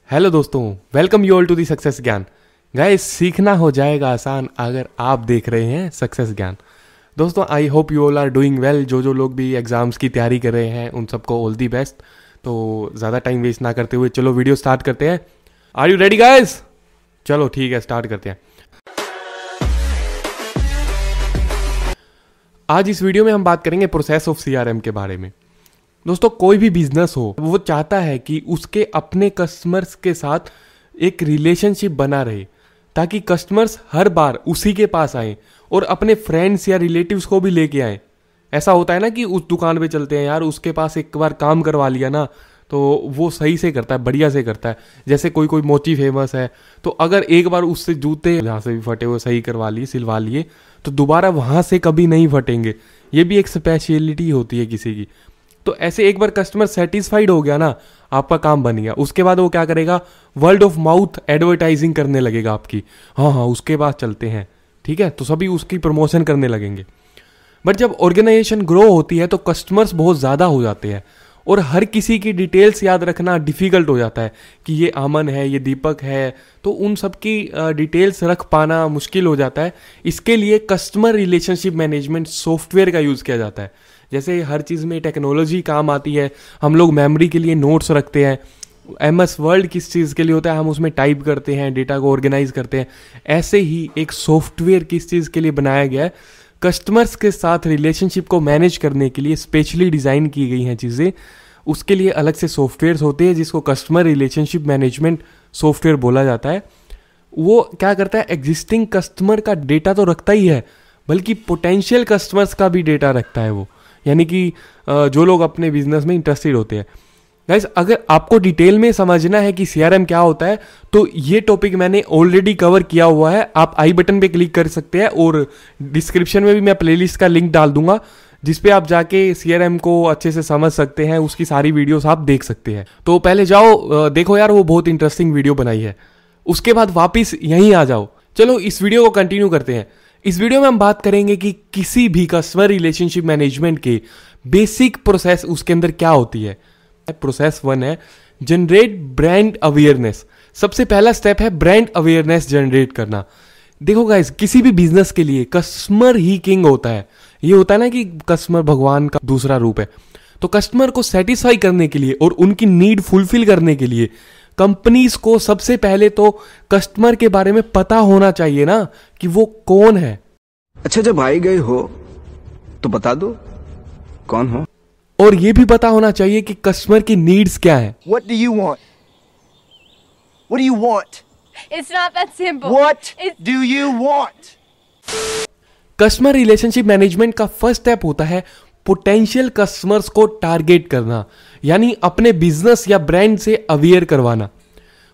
Hello दोस्तों, welcome you all to the success Gyan. Guys, सीखना हो जाएगा आसान अगर आप देख रहे हैं सक्सेस ज्ञान। दोस्तों, I hope you all are doing well. जो लोग भी एग्जाम्स की तैयारी कर रहे हैं उन सबको ऑल दी बेस्ट। तो ज़्यादा टाइम वेस्ट ना करते हुए चलो वीडियो स्टार्ट करते हैं। Are you ready guys? चलो ठीक है, स्टार्ट करते हैं। आज इस वीडियो में हम बात करेंगे प्रोसेस ऑफ सीआरएम के बारे में। दोस्तों, कोई भी बिजनेस हो वो चाहता है कि उसके अपने कस्टमर्स के साथ एक रिलेशनशिप बना रहे, ताकि कस्टमर्स हर बार उसी के पास आएं और अपने फ्रेंड्स या रिलेटिव्स को भी लेके आएं। ऐसा होता है ना कि उस दुकान पे चलते हैं यार, उसके पास एक बार काम करवा लिया ना तो वो सही से करता है, बढ़िया से करता है। जैसे कोई मोची फेमस है तो अगर एक बार उससे जूते जहाँ से भी फटे हुए सही करवा लिए, सिलवा लिए, तो दोबारा वहाँ से कभी नहीं फटेंगे। ये भी एक स्पेशलिटी होती है किसी की। तो ऐसे एक बार कस्टमर सेटिस्फाइड हो गया ना, आपका काम बन गया। उसके बाद वो क्या करेगा, वर्ड ऑफ माउथ एडवर्टाइजिंग करने लगेगा आपकी। हाँ उसके पास चलते हैं, ठीक है, तो सभी उसकी प्रमोशन करने लगेंगे। बट जब ऑर्गेनाइजेशन ग्रो होती है तो कस्टमर्स बहुत ज़्यादा हो जाते हैं और हर किसी की डिटेल्स याद रखना डिफ़िकल्ट हो जाता है कि ये अमन है, ये दीपक है, तो उन सब की डिटेल्स रख पाना मुश्किल हो जाता है। इसके लिए कस्टमर रिलेशनशिप मैनेजमेंट सॉफ्टवेयर का यूज़ किया जाता है। जैसे हर चीज़ में टेक्नोलॉजी काम आती है, हम लोग मेमोरी के लिए नोट्स रखते हैं। MS वर्ड किस चीज़ के लिए होता है, हम उसमें टाइप करते हैं, डेटा को ऑर्गेनाइज करते हैं। ऐसे ही एक सॉफ्टवेयर किस चीज़ के लिए बनाया गया है, कस्टमर्स के साथ रिलेशनशिप को मैनेज करने के लिए स्पेशली डिज़ाइन की गई हैं चीज़ें। उसके लिए अलग से सॉफ्टवेयर्स होते हैं जिसको कस्टमर रिलेशनशिप मैनेजमेंट सॉफ्टवेयर बोला जाता है। वो क्या करता है, एग्जिस्टिंग कस्टमर का डेटा तो रखता ही है, बल्कि पोटेंशियल कस्टमर्स का भी डेटा रखता है वो, यानी कि जो लोग अपने बिजनेस में इंटरेस्टेड होते हैं। गाइस, अगर आपको डिटेल में समझना है कि सीआरएम क्या होता है तो ये टॉपिक मैंने ऑलरेडी कवर किया हुआ है। आप आई बटन पे क्लिक कर सकते हैं और डिस्क्रिप्शन में भी मैं प्लेलिस्ट का लिंक डाल दूंगा, जिसपे आप जाके सीआरएम को अच्छे से समझ सकते हैं। उसकी सारी वीडियोस आप देख सकते हैं। तो पहले जाओ देखो यार, वो बहुत इंटरेस्टिंग वीडियो बनाई है। उसके बाद वापिस यहीं आ जाओ। चलो इस वीडियो को कंटिन्यू करते हैं। इस वीडियो में हम बात करेंगे कि किसी भी कस्टमर रिलेशनशिप मैनेजमेंट के बेसिक प्रोसेस उसके अंदर क्या होती है। प्रोसेस 1 है जनरेट ब्रांड अवेयरनेस। सबसे पहला स्टेप है ब्रांड अवेयरनेस जनरेट करना। देखो गाइस, किसी भी बिजनेस के लिए कस्टमर ही किंग होता है। ये होता है ना कि कस्टमर भगवान का दूसरा रूप है। तो कस्टमर को सेटिस्फाई करने के लिए और उनकी नीड फुलफिल करने के लिए कंपनीज को सबसे पहले तो कस्टमर के बारे में पता होना चाहिए ना कि वो कौन है। अच्छा, जब आई गए हो तो बता दो कौन हो। और ये भी पता होना चाहिए कि कस्टमर की नीड्स क्या है। What do you want? What do you want? It's not that simple. What do you want? Customer relationship management का फर्स्ट स्टेप होता है पोटेंशियल कस्टमर्स को टारगेट करना, यानी अपने बिजनेस या ब्रांड से अवेयर करवाना।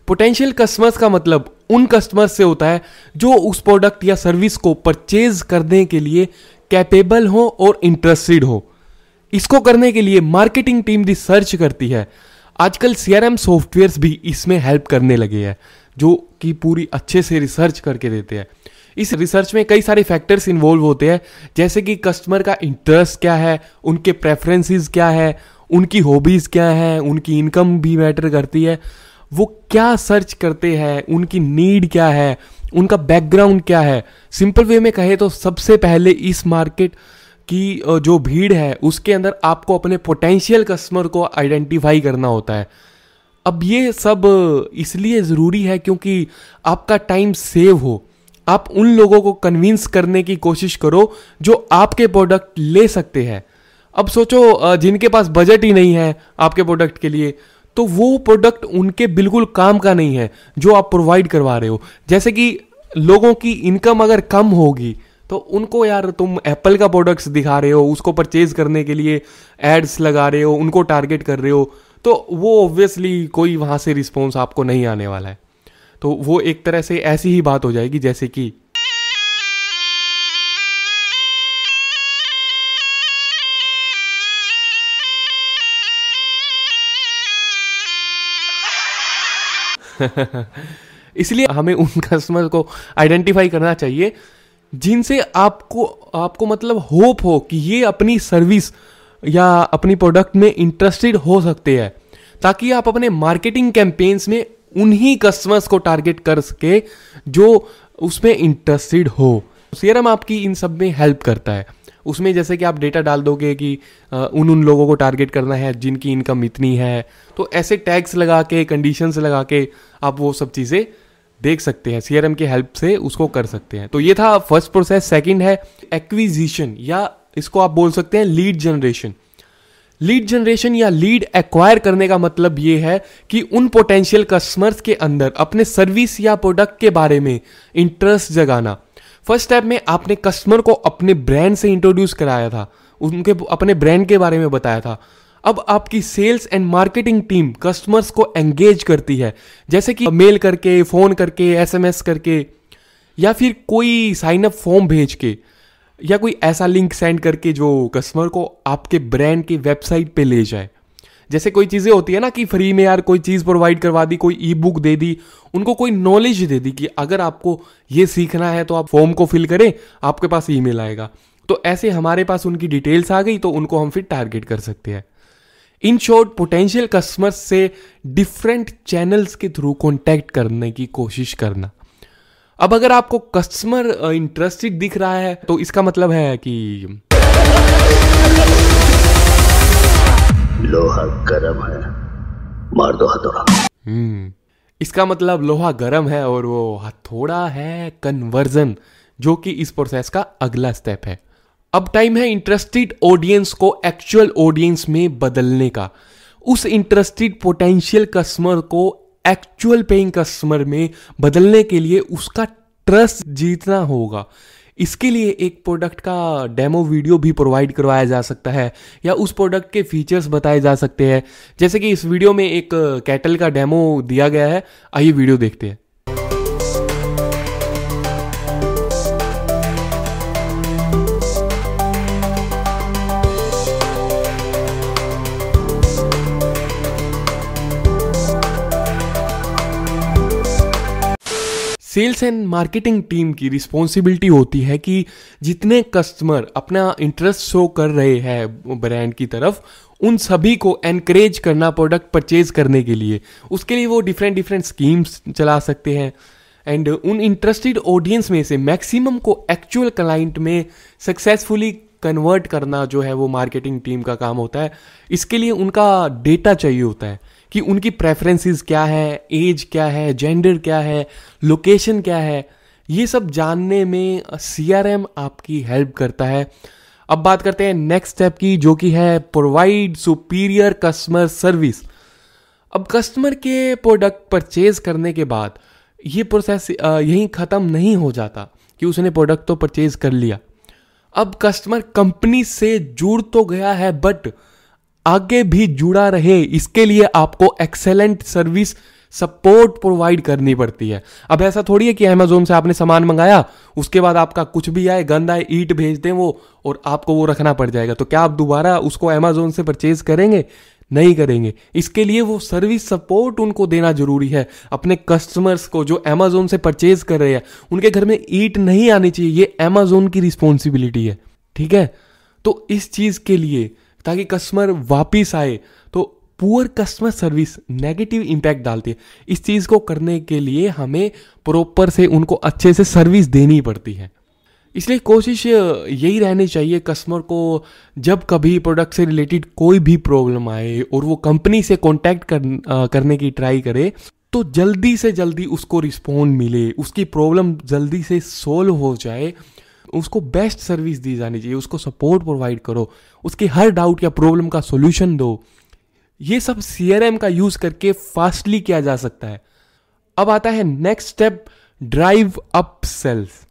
पोटेंशियल कस्टमर्स का मतलब उन कस्टमर्स से होता है जो उस प्रोडक्ट या सर्विस को परचेज करने के लिए कैपेबल हो और इंटरेस्टेड हो। इसको करने के लिए मार्केटिंग टीम रिसर्च करती है। आजकल सीआरएम सॉफ्टवेयर्स भी इसमें हेल्प करने लगे हैं, जो कि पूरी अच्छे से रिसर्च करके देते हैं। इस रिसर्च में कई सारे फैक्टर्स इन्वॉल्व होते हैं, जैसे कि कस्टमर का इंटरेस्ट क्या है, उनके प्रेफरेंसेस क्या है, उनकी हॉबीज़ क्या है, उनकी इनकम भी मैटर करती है, वो क्या सर्च करते हैं, उनकी नीड क्या है, उनका बैकग्राउंड क्या है। सिंपल वे में कहे तो सबसे पहले इस मार्केट की जो भीड़ है उसके अंदर आपको अपने पोटेंशियल कस्टमर को आइडेंटिफाई करना होता है। अब ये सब इसलिए ज़रूरी है क्योंकि आपका टाइम सेव हो। आप उन लोगों को कन्विंस करने की कोशिश करो जो आपके प्रोडक्ट ले सकते हैं। अब सोचो जिनके पास बजट ही नहीं है आपके प्रोडक्ट के लिए, तो वो प्रोडक्ट उनके बिल्कुल काम का नहीं है जो आप प्रोवाइड करवा रहे हो। जैसे कि लोगों की इनकम अगर कम होगी तो उनको यार तुम एप्पल का प्रोडक्ट्स दिखा रहे हो, उसको परचेज करने के लिए एड्स लगा रहे हो, उनको टारगेट कर रहे हो, तो वो ऑब्वियसली कोई वहाँ से रिस्पॉन्स आपको नहीं आने वाला है। तो वो एक तरह से ऐसी ही बात हो जाएगी जैसे कि इसलिए हमें उन कस्टमर को आइडेंटिफाई करना चाहिए जिनसे आपको मतलब होप हो कि ये अपनी सर्विस या अपनी प्रोडक्ट में इंटरेस्टेड हो सकते हैं, ताकि आप अपने मार्केटिंग कैंपेन्स में उन्हीं कस्टमर्स को टारगेट कर सके जो उसमें इंटरेस्टेड हो। सीआरएम आपकी इन सब में हेल्प करता है। उसमें जैसे कि आप डेटा डाल दोगे कि उन लोगों को टारगेट करना है जिनकी इनकम इतनी है, तो ऐसे टैग्स लगा के, कंडीशंस लगा के आप वो सब चीज़ें देख सकते हैं, सीआरएम की हेल्प से उसको कर सकते हैं। तो ये था फर्स्ट प्रोसेस। सेकंड है एक्विजिशन, या इसको आप बोल सकते हैं लीड जनरेशन। लीड जनरेशन या लीड एक्वायर करने का मतलब ये है कि उन पोटेंशियल कस्टमर्स के अंदर अपने सर्विस या प्रोडक्ट के बारे में इंटरेस्ट जगाना। फर्स्ट स्टेप में आपने कस्टमर को अपने ब्रांड से इंट्रोड्यूस कराया था, उनके अपने ब्रांड के बारे में बताया था। अब आपकी sales and marketing team customers को एंगेज करती है, जैसे कि मेल करके, फोन करके, एसएमएस करके, या फिर कोई साइन अप फॉर्म भेज के, या कोई ऐसा लिंक सेंड करके जो कस्टमर को आपके ब्रांड की वेबसाइट पे ले जाए। जैसे कोई चीज़ें होती है ना कि फ्री में यार कोई चीज़ प्रोवाइड करवा दी, कोई ई बुक दे दी, उनको कोई नॉलेज दे दी कि अगर आपको ये सीखना है तो आप फॉर्म को फिल करें, आपके पास ईमेल आएगा। तो ऐसे हमारे पास उनकी डिटेल्स आ गई तो उनको हम फिर टारगेट कर सकते हैं। इन शॉर्ट, पोटेंशियल कस्टमर्स से डिफरेंट चैनल्स के थ्रू कॉन्टैक्ट करने की कोशिश करना। अब अगर आपको कस्टमर इंटरेस्टेड दिख रहा है तो इसका मतलब है कि लोहा गरम है, मार दो हथौड़ा। इसका मतलब लोहा गरम है और वो हथौड़ा है कन्वर्जन, जो कि इस प्रोसेस का अगला स्टेप है। अब टाइम है इंटरेस्टेड ऑडियंस को एक्चुअल ऑडियंस में बदलने का। उस इंटरेस्टेड पोटेंशियल कस्टमर को एक्चुअल पेइंग कस्टमर में बदलने के लिए उसका ट्रस्ट जीतना होगा। इसके लिए एक प्रोडक्ट का डेमो वीडियो भी प्रोवाइड करवाया जा सकता है, या उस प्रोडक्ट के फीचर्स बताए जा सकते हैं। जैसे कि इस वीडियो में एक कैटल का डेमो दिया गया है, आइए वीडियो देखते हैं। सेल्स एंड मार्केटिंग टीम की रिस्पॉन्सिबिलिटी होती है कि जितने कस्टमर अपना इंटरेस्ट शो कर रहे हैं ब्रांड की तरफ, उन सभी को एनकरेज करना प्रोडक्ट परचेज करने के लिए। उसके लिए वो डिफरेंट स्कीम्स चला सकते हैं एंड उन इंटरेस्टेड ऑडियंस में से मैक्सिमम को एक्चुअल क्लाइंट में सक्सेसफुली कन्वर्ट करना जो है वो मार्केटिंग टीम का काम होता है। इसके लिए उनका डेटा चाहिए होता है कि उनकी प्रेफरेंसेस क्या है, एज क्या है, जेंडर क्या है, लोकेशन क्या है। ये सब जानने में सीआरएम आपकी हेल्प करता है। अब बात करते हैं नेक्स्ट स्टेप की, जो कि है प्रोवाइड सुपीरियर कस्टमर सर्विस। अब कस्टमर के प्रोडक्ट परचेज करने के बाद ये प्रोसेस यहीं ख़त्म नहीं हो जाता कि उसने प्रोडक्ट तो परचेज कर लिया। अब कस्टमर कंपनी से जुड़ तो गया है, बट आगे भी जुड़ा रहे, इसके लिए आपको एक्सेलेंट सर्विस सपोर्ट प्रोवाइड करनी पड़ती है। अब ऐसा थोड़ी है कि अमेजोन से आपने सामान मंगाया, उसके बाद आपका कुछ भी आए, गंदा आए, ईट भेज दें वो, और आपको वो रखना पड़ जाएगा। तो क्या आप दोबारा उसको अमेजोन से परचेज करेंगे? नहीं करेंगे। इसके लिए वो सर्विस सपोर्ट उनको देना जरूरी है। अपने कस्टमर्स को जो अमेजोन से परचेज कर रहे हैं, उनके घर में ईट नहीं आनी चाहिए, ये अमेजोन की रिस्पॉन्सिबिलिटी है। ठीक है, तो इस चीज के लिए ताकि कस्टमर वापिस आए, तो poor customer service negative impact डालती है। इस चीज को करने के लिए हमें प्रॉपर से उनको अच्छे से सर्विस देनी पड़ती है। इसलिए कोशिश यही रहनी चाहिए कस्टमर को, जब कभी प्रोडक्ट से रिलेटेड कोई भी प्रॉब्लम आए और वो कंपनी से कांटेक्ट करने की ट्राई करे, तो जल्दी से जल्दी उसको रिस्पॉन्ड मिले, उसकी प्रॉब्लम जल्दी से सोल्व हो जाए, उसको बेस्ट सर्विस दी जानी चाहिए, उसको सपोर्ट प्रोवाइड करो, उसके हर डाउट या प्रॉब्लम का सॉल्यूशन दो। ये सब सीआरएम का यूज करके फास्टली किया जा सकता है। अब आता है next step, drive up sales.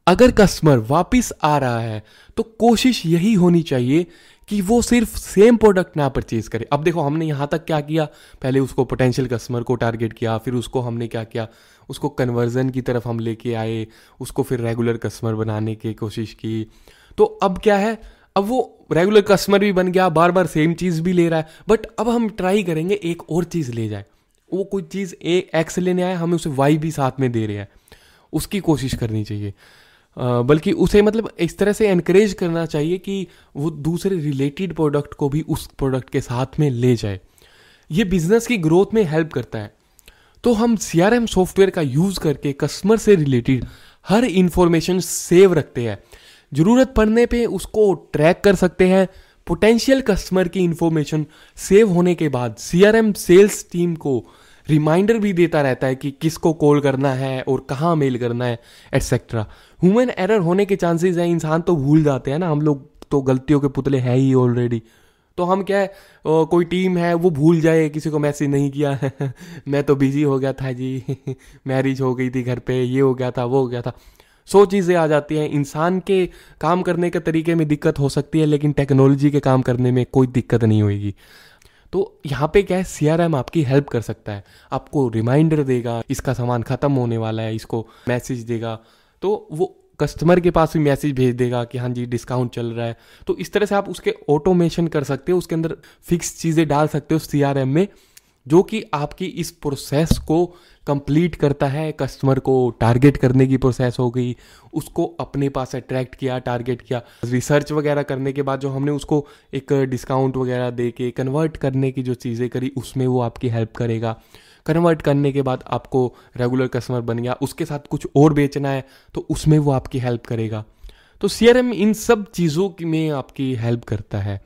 अगर कस्टमर वापिस आ रहा है तो कोशिश यही होनी चाहिए कि वो सिर्फ सेम प्रोडक्ट ना परचेज करे। अब देखो, हमने यहां तक क्या किया, पहले उसको पोटेंशियल कस्टमर को टारगेट किया, फिर उसको हमने क्या किया, उसको कन्वर्जन की तरफ हम लेके आए, उसको फिर रेगुलर कस्टमर बनाने की कोशिश की। तो अब क्या है, अब वो रेगुलर कस्टमर भी बन गया, बार बार सेम चीज़ भी ले रहा है, बट अब हम ट्राई करेंगे एक और चीज़ ले जाए। वो कोई चीज़ एक्स लेने आया, हमें उसे वाई भी साथ में दे रहे हैं, उसकी कोशिश करनी चाहिए। बल्कि उसे मतलब इस तरह से एनकरेज करना चाहिए कि वो दूसरे रिलेटेड प्रोडक्ट को भी उस प्रोडक्ट के साथ में ले जाए। ये बिजनेस की ग्रोथ में हेल्प करता है। तो हम CRM सॉफ्टवेयर का यूज करके कस्टमर से रिलेटेड हर इंफॉर्मेशन सेव रखते हैं। जरूरत पड़ने पे उसको ट्रैक कर सकते हैं। पोटेंशियल कस्टमर की इंफॉर्मेशन सेव होने के बाद CRM सेल्स टीम को रिमाइंडर भी देता रहता है कि किसको कॉल करना है और कहाँ मेल करना है एटसेट्रा। ह्यूमन एरर होने के चांसेस हैं, इंसान तो भूल जाते हैं ना, हम लोग तो गलतियों के पुतले हैं ही ऑलरेडी। तो हम क्या है, कोई टीम है वो भूल जाए किसी को मैसेज नहीं किया है मैं तो बिजी हो गया था जी मैरिज हो गई थी घर पे, ये हो गया था वो हो गया था, 100 चीज़ें आ जाती हैं। इंसान के काम करने के तरीके में दिक्कत हो सकती है, लेकिन टेक्नोलॉजी के काम करने में कोई दिक्कत नहीं होगी। तो यहाँ पे क्या है, CRM आपकी हेल्प कर सकता है, आपको रिमाइंडर देगा, इसका सामान ख़त्म होने वाला है, इसको मैसेज देगा, तो वो कस्टमर के पास भी मैसेज भेज देगा कि हाँ जी डिस्काउंट चल रहा है। तो इस तरह से आप उसके ऑटोमेशन कर सकते हो, उसके अंदर फिक्स चीज़ें डाल सकते हो CRM में, जो कि आपकी इस प्रोसेस को कंप्लीट करता है। कस्टमर को टारगेट करने की प्रोसेस हो गई, उसको अपने पास अट्रैक्ट किया, टारगेट किया, रिसर्च वगैरह करने के बाद जो हमने उसको एक डिस्काउंट वगैरह दे के कन्वर्ट करने की जो चीज़ें करी, उसमें वो आपकी हेल्प करेगा। कन्वर्ट करने के बाद आपको रेगुलर कस्टमर बन गया, उसके साथ कुछ और बेचना है तो उसमें वो आपकी हेल्प करेगा। तो CRM इन सब चीज़ों में आपकी हेल्प करता है,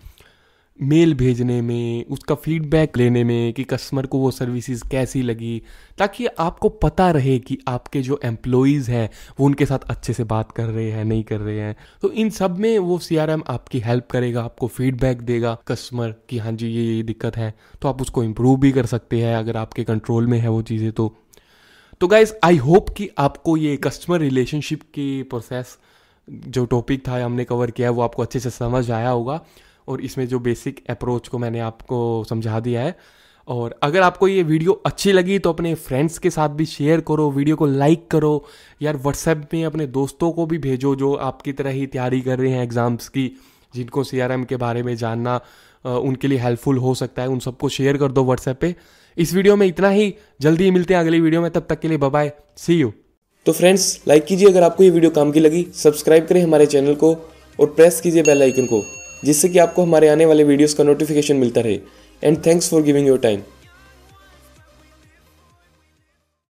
मेल भेजने में, उसका फीडबैक लेने में कि कस्टमर को वो सर्विसेज कैसी लगी, ताकि आपको पता रहे कि आपके जो एम्प्लॉयज़ हैं वो उनके साथ अच्छे से बात कर रहे हैं नहीं कर रहे हैं। तो इन सब में वो CRM आपकी हेल्प करेगा, आपको फीडबैक देगा कस्टमर कि हाँ जी ये दिक्कत है, तो आप उसको इम्प्रूव भी कर सकते हैं अगर आपके कंट्रोल में है वो चीज़ें। तो गाइज आई होप कि आपको ये कस्टमर रिलेशनशिप की प्रोसेस जो टॉपिक था हमने कवर किया है वो आपको अच्छे से समझ आया होगा, और इसमें जो बेसिक अप्रोच को मैंने आपको समझा दिया है। और अगर आपको ये वीडियो अच्छी लगी तो अपने फ्रेंड्स के साथ भी शेयर करो, वीडियो को लाइक करो यार, व्हाट्सएप में अपने दोस्तों को भी भेजो जो आपकी तरह ही तैयारी कर रहे हैं एग्ज़ाम्स की, जिनको CRM के बारे में जानना उनके लिए हेल्पफुल हो सकता है, उन सबको शेयर कर दो व्हाट्सएप पे। इस वीडियो में इतना ही, जल्दी ही मिलते हैं अगली वीडियो में, तब तक के लिए बाय बाय, सी यू। तो फ्रेंड्स लाइक कीजिए अगर आपको ये वीडियो काम की लगी, सब्सक्राइब करें हमारे चैनल को और प्रेस कीजिए बेल आइकन को, जिससे कि आपको हमारे आने वाले वीडियोस का नोटिफिकेशन मिलता रहे। And thanks for giving your time.